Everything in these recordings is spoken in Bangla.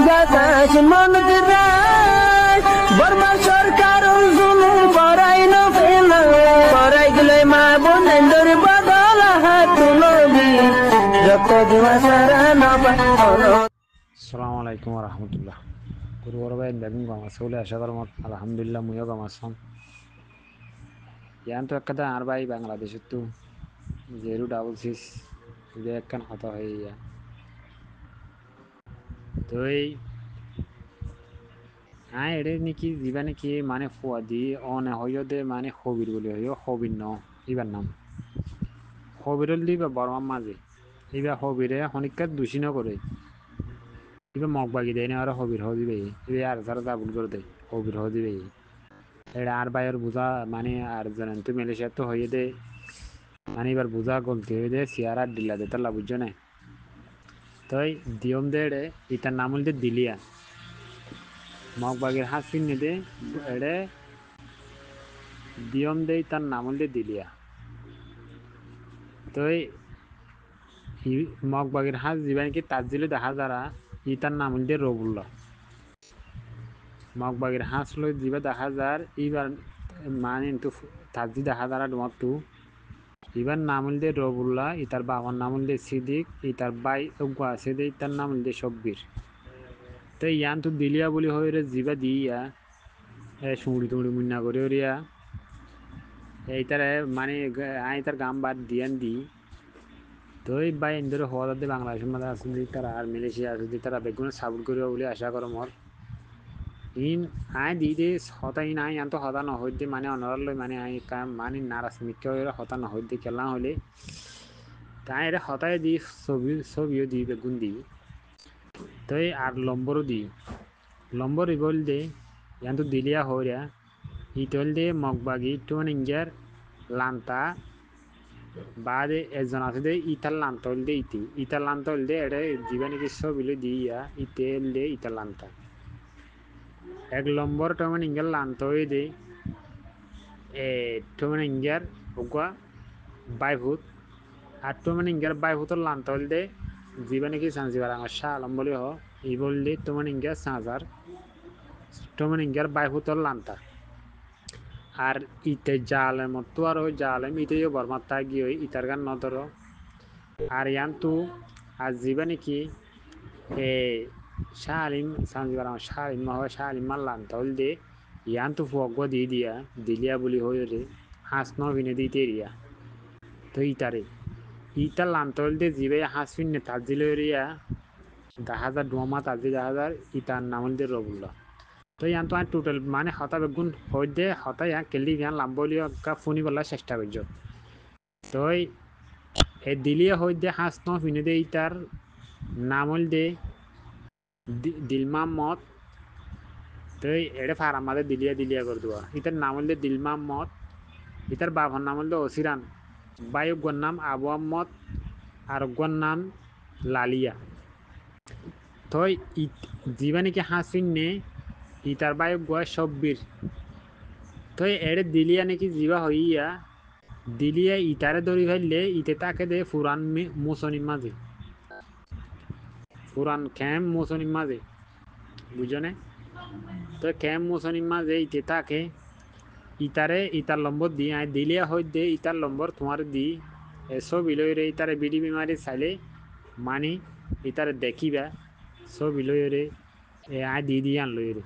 বাতাস মনত রায় বর্মা সরকার জুলুম করাই না ফেলা করাই গেলে মা বোনেদের বদল হাত তুলবি যত দিবা সারা না পালো। আসসালামু আলাইকুম রহমতুল্লাহ। গুরু বড় বেগুন গামাস বলে আশা করি আলহামদুলিল্লাহ মুইও গামাসম ইয়ান তো একটা আর ভাই বাংলাদেশের তো জেরু ডাবল সিক্স যে একখান হতা হয়ে ইয়া তো এই হ্যাঁ এটা নাকি দিবা নাকি মানে ফুয়াদি অনে হইও দে মানে হবির বলে হইও হবির ন ইবার নাম হবিরল দিবা বর্মার মাঝে এবার হবিরে হনিকার দূষী ন করে এবার মগ বাগি দেয় না আর হবির হদিবে এবার আর যারা দাবুল করে দেয় হবির হদিবে এটা আর বাইরের বোঝা মানে আর জানেন তো মালয়েশিয়া তো হয়ে দে মানে এবার বোঝা গলতি হয়ে দে সিয়ার আর ডিলা দে তাল্লা বুঝছো না তো দিয়ম দে এড়ে ইটার নাম হল দে দিলিয়া মগ বাগের হাঁস পিনে দে এড়ে দিয়ম দে তার নাম হল দে দিলিয়া তো মগ বাগের হাঁস জীবান কি তার দিলে দেখা যারা ইটার নাম হল দে রবুল্লা মগ বাগের হাঁস লই দিবা দেখা যার এইবার মানে তো তাজি দেখা যারা তোমার তো ইবার নাম হল দে রবুল্লাহ ইতার বাবার নাম হল দে সিদ্দিক ইতার বাই অজ্ঞা আছে দে ইতার নাম হল দে সব্বির তো ইয়ান তো দিলিয়া বলি হয়ে রে জিবা দিয়া সুমড়ি টুমড়ি মুন্না করে রিয়া এইটারে মানে আই তার গাম বাদ দিয়ান দি তো এই বাই এন্দরে হওয়া দে বাংলাদেশের মধ্যে আছে দি তারা আর মালয়েশিয়া আছে দি তারা বেগুন সাপোর্ট করিব বলে আশা করো মর in I the they Hota in I আন তো হতা নহই দে মানে অনরাল লই মানে আই কাম মানে নারাজ মিক্কা হইরা হতা নহই দে কেলা হলে তাই এটা হতায় দি ছবিও দি বেগুন দি তো আর লম্বরও দি লম্বর ইবল দে ইয়ান তো দিলিয়া হইরা ইতল দে মগবাগি টুন ইঞ্জার লান্তা বাদে একজন আছে দে ইতার লান্তল দে ইতার লান্তল দে এটা জীবনে কি ছবিলে দিয়া ইতেল দে ইতার লান্তা এক লম্বর টমেন ইঞ্জার লান্ত হয়ে দে টমেন ইঞ্জার ওগুয়া বাইভূত আর টমেন ইঞ্জার বাইভূতর লান্তল দে জীবনে কি সানজিবার আমার শাহ আলম বলে হ ই বললে Tom and injure সাঁজার Tom and injure বাইভূতর LANSA আর ইতে জালেম তো আর ওই জালেম ইতেও বর্মাত্তা গিয়ে ইতার গান নদর আর ইয়ান তো আর জীবা নাকি এ শাহ আলিম সানজিবার আমার শাহ আলিম হয় শাহ আলিম মারলাম তাহলে দে ইয়ান তো ফুয়াগ দিয়ে দিয়া দিলিয়া বলি হয়ে রে হাঁস ন ভিনে দিতে রিয়া তো ইতারে ইতার লান্তল দে জিবে হাঁস ফিনে তার দিল রিয়া 10,000 ডোমা তার দিয়ে 10,000 ইতার নাম হল দে রবুল্লা তো ইয়ান তো আর টোটাল মানে হতা বেগুন হই দে হতা ইয়া কেলি ইয়ান লাম্বলিও কা ফোনি বলার চেষ্টা করছো তো এই দিলিয়া হই দে হাঁস ন ফিনে দে ইতার নাম হল দে দিলমা মত তো এড়ে ফার আমাদের দিলিয়া দিলিয়া করে দেওয়া ইতার নাম হল দে দিলমা মত ইতার বাবার নাম হল দে ওসিরান বায়ুগর নাম আবু আহমদ আর অজ্ঞর নাম লালিয়া তো জীবা নাকি হাঁস ফিনে ইতার বায়ুগ সব্বির তো এড়ে দিলিয়া নাকি জিবা হইয়া দিলিয়া ইতারে ধরি ফেললে ইতে তাকে দে ফুরান মুসনির মাঝে ফুরান ক্যাম মুসনির মাঝে বুঝনে তো ক্যাম মুসনির মাঝে ইতে তাকে ইতারে ইতার নম্বর দি আই দিলিয়া হই দে ইতার নম্বর তোমার দি ছবি লই রে ইতারে বিডি বিমারি চাইলে মানি ইতারে দেখিবা ছবি লই রে আই দি আন লই রে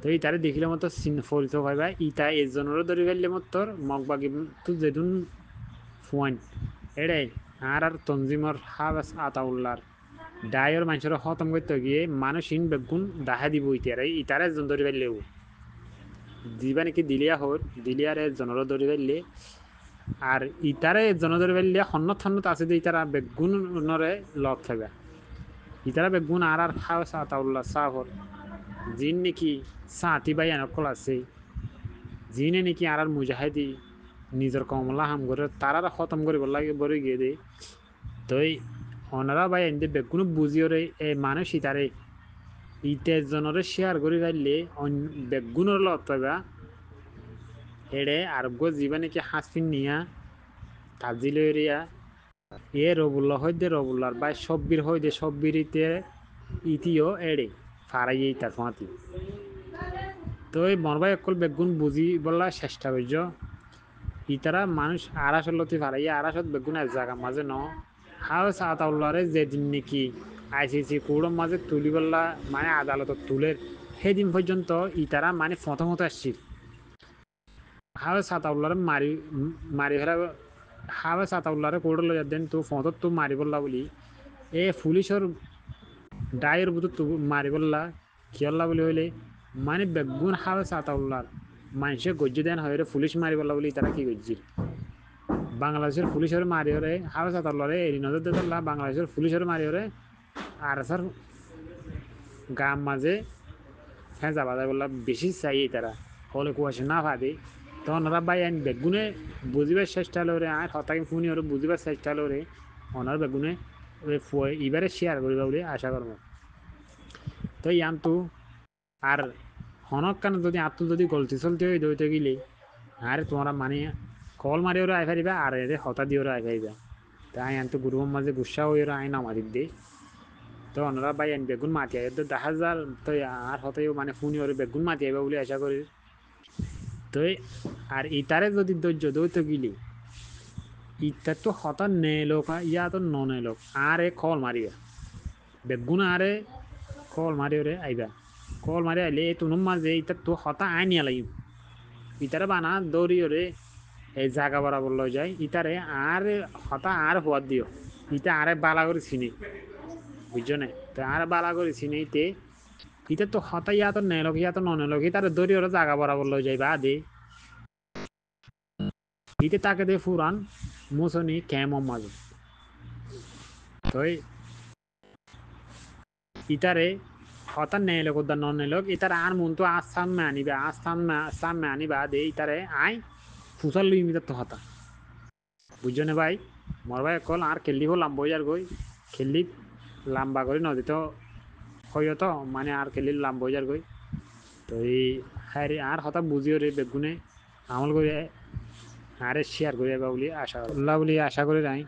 তো ইতারে দেখিলে মতো পরিচয় পাইবা ইতা এজনেরও ধরে ফেললে মতোর মগবাগি তো যেদিন ফুয়ান এড়ে আর তঞ্জিমর হাবাস আতাউল্লার ডায়র মানুষের খতম করতে গিয়ে মানুষহীন বেগুন দাহা দিব ইতারে একজন ধরে ফেললেও দিবা নাকি দিলিয়া হোর দিলিয়ার একজনেরও ধরে ফেললে আর ইতারে একজনে ধরে ফেললে হন্নত হন্নত আছে যে ইতারা বেগুনরে লক থাকবে ইতারা বেগুন আর হাবাস আতাউল্লাহ সাহর জিন নাকি সাঁতি বাই আনকল আছে জিনে নাকি আর মুজাহিদি নিজের কমলা হাম করে তারা খতম করে লাগে বলে গিয়ে দে তো ওনারা ভাই এনে বেগুন বুঝিও রে এ মানুষ ইতারে ইতেজনরে শেয়ার করে ফেললে বেগুনের লত পাইবা এড়ে আরোগ্য জীবা নাকি হাসপিন নিয়া তাজিল এরিয়া এ রবুল্লা হয় দে রবুল্লার ভাই সব্বির হয় দে সব্বিরিতে ইতিও এড়ে ফারাইয়ে তার ফাঁতি তো এই মরবাই অকল বেগুন বুঝি বললা চেষ্টা করছ ইতারা মানুষ আড়াশত লতি ফারাইয়া আড়াশত বেগুন এক জায়গা মাঝে ন হাও সাতাউল্লারে যেদিন নাকি আইসিসি কোর্টের মাঝে তুলি বললা মানে আদালতত তুলের সেদিন পর্যন্ত ইতারা মানে প্রথমত আসছিল হাও সাতাউল্লারে মারি মারি ফেলা হাও সাতাউল্লারে কোর্টে লই দেন তো ফতত তো মারি বললা বলি এ পুলিশের ডায়ের বুধ তো মারি বললা কিয়ল্লা বলি হইলে মানে বেগুন হাও সাতাউল্লার মানুষে গজ্জি দেন হয়ে পুলিশ মারি বললা বলি তারা কি গজ্জির বাংলাদেশের পুলিশের মারি হরে হাও সাতাউল্লারে এরি নজর দেতল্লা বাংলাদেশের পুলিশের মারি হরে আর স্যার গাম মাঝে হ্যাঁ যাবা যায় বললা বেশি চাই তারা হলে কুয়াশে না ফাঁদে তখন ওরা বাই আইন বেগুনে বুঝিবার চেষ্টা লরে আর হতাকে ফোনে ওরা বুঝিবার চেষ্টা লরে ওনার বেগুনে এবারে শেয়ার করিবা বলে আশা করব তো ইয়ান্তু আর হনক কান যদি আত্ম যদি গলতি চলতি হয়ে দইতে গেলে আর তোমরা মানে কল মারি ওরা আই ফারিবা আর এদের হতা দিয়ে ওরা আই ফারিবা তাই আনতো গুরুর মাঝে গুসা হয়ে ওরা আইন আমাদের দে তো ওনারা বাই আইন বেগুন মাতি আয় তো 10,000 তো আর হতেও মানে ফোনে ওরা বেগুন মাতি আইবা বলে আশা করি তো আর ইতারে যদি ধৈর্য দইতে গেলে ইটা তো হতা নে লোক ইয়া তো ননে লোক আর এ কল মারিবা বেগুন আরে কল মারি ওরে আইবা কল মারি আইলে তুনুম মাঝে ইটা তো হতা আইনিয়া লাগিব ইতারে বানা দৌড়ি ওরে এই জায়গা বরাবর লই যায় ইতারে আর হতা আর হওয়ার দিও ইটা আরে বালা করে চিনি বুঝছো না তো আর বালা করে চিনিতে ইটা তো হতা ইয়া তো নেলোক ইয়া তো ননেলোক ইতারে দৌড়ি ওরে জায়গা বরাবর লই যাইবা দে ইতে তাকে দে ফুরান মুসনি কেমন মাঝে তো ইতারে হতা নেলোক উদ্দার ননেলোক ইতারে আর মন তো আসাম মে আনিবা আসাম মে আনিবা দে ইতারে আই ফুসাল লই মিটার তো হতা বুঝছো না ভাই মোর ভাই কল আর খেললি হো লাম্বা যার গই খেললি লাম্বা করে নদী তো হয় তো মানে আর খেললি লাম্বা যার গই তো এই হ্যাঁ আর হতা বুঝিও রে বেগুনে আমল করে আরে শেয়ার করে বলি আশা উল্লাহ বলি আশা করে নাই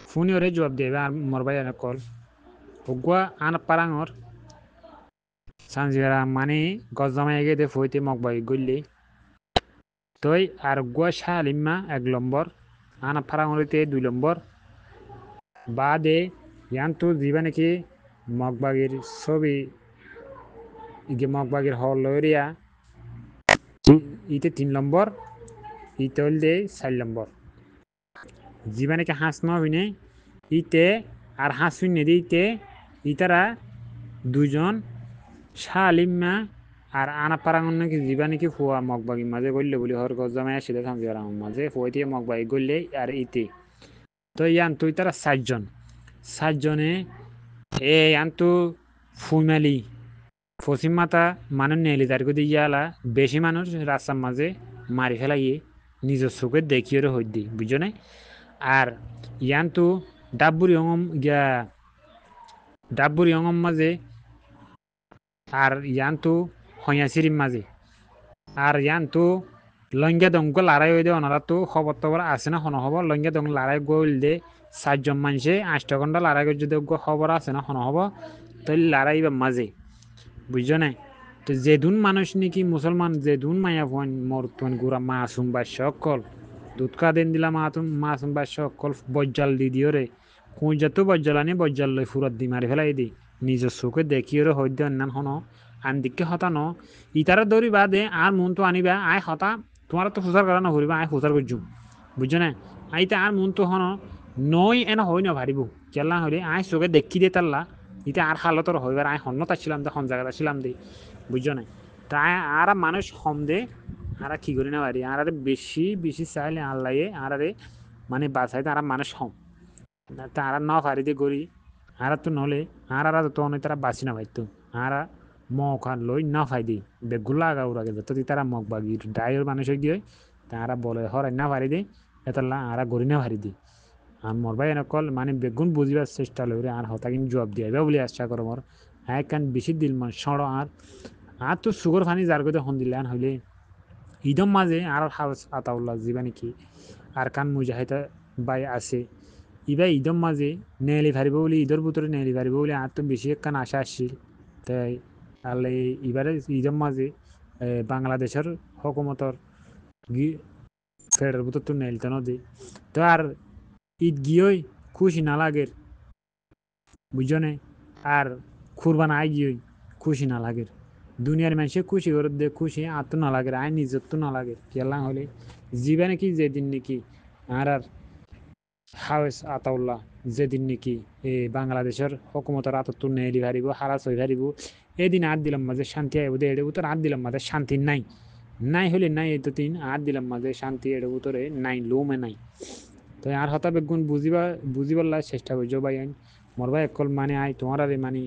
ফোনে ওরে জবাব দেবে আর মোর ভাই কল হুগুয়া আন পারাঙর সানজিরা মানে গজ জমাই গে দে ফইতে মকবাই গইলে তই আর গুয়া শালিমা 1 নম্বর আনা ফারাঙরিতে 2 নম্বর বাদে ইয়ান্তু জিবা নাকি মগবাগির ছবি ইগে মগবাগির হল লরিয়া ইতে 3 নম্বর ইতে হল দে 4 নম্বর জিবা নাকি হাঁস নবিনে ইতে আর হাঁস শুনে দিতে ইতারা দুজন শালিমা আর আনা পারাঙন নাকি জিবা নাকি ফুয়া মগবাগি মাঝে গড়লে বলি হর গজ জমাই আসলে থামতে মাঝে ফুয়াইতে মগবাগি গড়লে আর ইতে তো ইয়ান তুই তারা 7জনে এ আন্তু ফুইমালি পশ্চিম মাতা মানুষ নেলি তার গদি ইয়ালা বেশি মানুষ রাস্তার মাঝে মারি ফেলাইয়ে নিজের চোখে দেখিয়ে হই দি বুঝছো না আর ইয়ান্তু ডাব্বুরি অঙম মাঝে আর ইয়ান্তু হইয়াছিরিম মাঝে আর ইয়ান্তু লঙ্গা দঙ্গ লড়াই হয়ে দে ওনারা তো খবর টবর আছে না হন হব লঙ্গা দঙ্গ লড়াই গল দে 7জন মানুষে 8 ঘন্টা লড়াই করে যদি খবর আছে না হন হব তো লড়াই বা মাঝে বুঝছো না তো যেদুন মানুষ নাকি মুসলমান যেদুন মায়া ফোন মরতন গুড়া মাসুম বা সকল দুধকা দেন দিলা মাসুম বা সকল বজ্জাল দি দিও রে কোন যাতো বজ্জাল আনি বজ্জাল লই ফুরত দি মারি ফেলাই দি নিজের চোখে দেখিও রে হইতে অন্যান হন আনদিকে হতানো ইতারা দৌড়ি বাদে আর মন তো আনিবা আয় হতা তোমার তো ফুসার করা না হরিবা আয় ফুসার করছু বুঝছো না আইতে আর মন তো হন নই এনে হই না ভারিব কেলা হইলে আয় চোখে দেখি দিয়ে তাল্লা ইতে আর হালতর হইবার আয় হন্নত আসছিলাম দে হন জায়গাটা ছিলাম দে বুঝছো না তাই আর মানুষ হম দে আর কি করি না পারি আর বেশি বেশি চাইলে আল্লাহে আর মানে বাঁচাইতে আর মানুষ হম তারা না পারি দিয়ে করি আর তো নলে আর তো অনেক তারা বাঁচি না পাইতো আর মৌকা লই না ফাই দি বেগুলা আগাউর আগে যত তারা মগ বাগি ডাইর মানুষ দিয়ে তারা বলে হরাই না পারি দে এতলা আর গড়ি না পারি দি আর মোর ভাই এনেকল মানে বেগুন বুঝবার চেষ্টা লইরে আর হতা কিন্তু জবাব দিয়ে বলে আশা করো মোর হ্যাঁ কান বেশি দিল মান সড় আর তো সুগর ফানি যার কথা হন দিলে হইলে ঈদম মাঝে আর হাউস আতাউল্লাহ জিবা নাকি আর কান মুজাহিদা বাই আছে ইবা ঈদর মাঝে নেলি ফারিব বলে ঈদর ভিতরে নেলি ফারিব বলে আর তো বেশি একখান আশা আসছিল তাই তাহলে এবারে ঈদর মাঝে বাংলাদেশের হকুমতর ফেডার ভিতর তো নেলতে নদী তো আর ঈদ গিয়েই খুশি না লাগের বুঝনে আর কুরবান আই গিয়েই খুশি না লাগের দুনিয়ার মানুষে খুশি করে দে খুশি আর তো না লাগে আয় নিজের তো না লাগে কেলাম হলে জীবনে কি যেদিন নাকি আর হাওয়েস আতাউল্লাহ যেদিন নাকি এই বাংলাদেশের হকুমতের আতত্ব নেলি হারিব হারাস হয়ে হারিব এদিন আর দিলাম মাঝে শান্তি আইব দে এর ভিতর আর দিলাম মাঝে শান্তি নাই নাই হলে নাই এই তো তিন আর দিলাম মাঝে শান্তি এর ভিতরে নাই লোমে নাই তো আর হতা বেগুন বুঝিবার চেষ্টা করছো ভাই আইন মোর ভাই একল মানে আই তোমার আরে মানে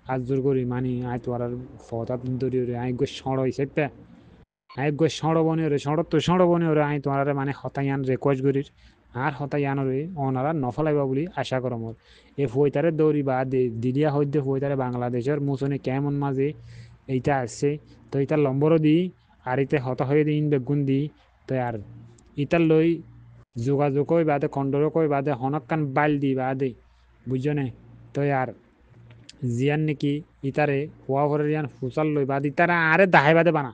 আজ জোর করি মানে আই তোমার আর ফতা দরি আই গো সড় হইছে আই গো সড় বনে রে সড় তো সড় বনে রে আই তোমার মানে হতায়ান রিকোয়েস্ট করির আর হতায়ান রে অনারা নফলাইবা বলি আশা করো মোর এ ফইতারে দৌড়ি বা দিলিয়া হইতে ফইতারে বাংলাদেশের মুসনে কেমন মাঝে এইটা আসছে তো এইটার লম্বরও দিই আর ইতে হত হয়ে দিন বেগুন দিই তো আর ইটার লই যোগাযোগ কই বাদে কন্ডর কই বাদে হনকান বাইল দি বাদে বুঝছনে তো আর জিয়ান নাকি ইতারে হওয়া করে ইয়ান ফুসাল লই বাদ ইতারা আরে দাহাই বাদে বানা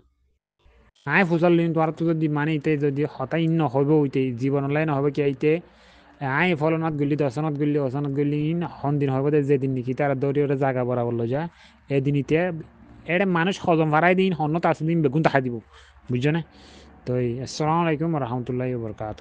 আয় ফুসাল লইন তোর তো যদি মানে ইতে যদি হতাই নহব ওইতে জীবনলাই নহব কি আইতে আয় ফলনাথ গুলি দশনাথ গুলি দিন হব যেদিন নাকি তারা দৌড়ি ওটা জায়গা বরাবর লো যা এদিন ইতে এটা মানুষ হজম ভাড়াই দিন হন্য তার দিন বেগুন দেখা দিব বুঝছো না তো আসসালামু আলাইকুম রহমতুল্লাহ বরকাত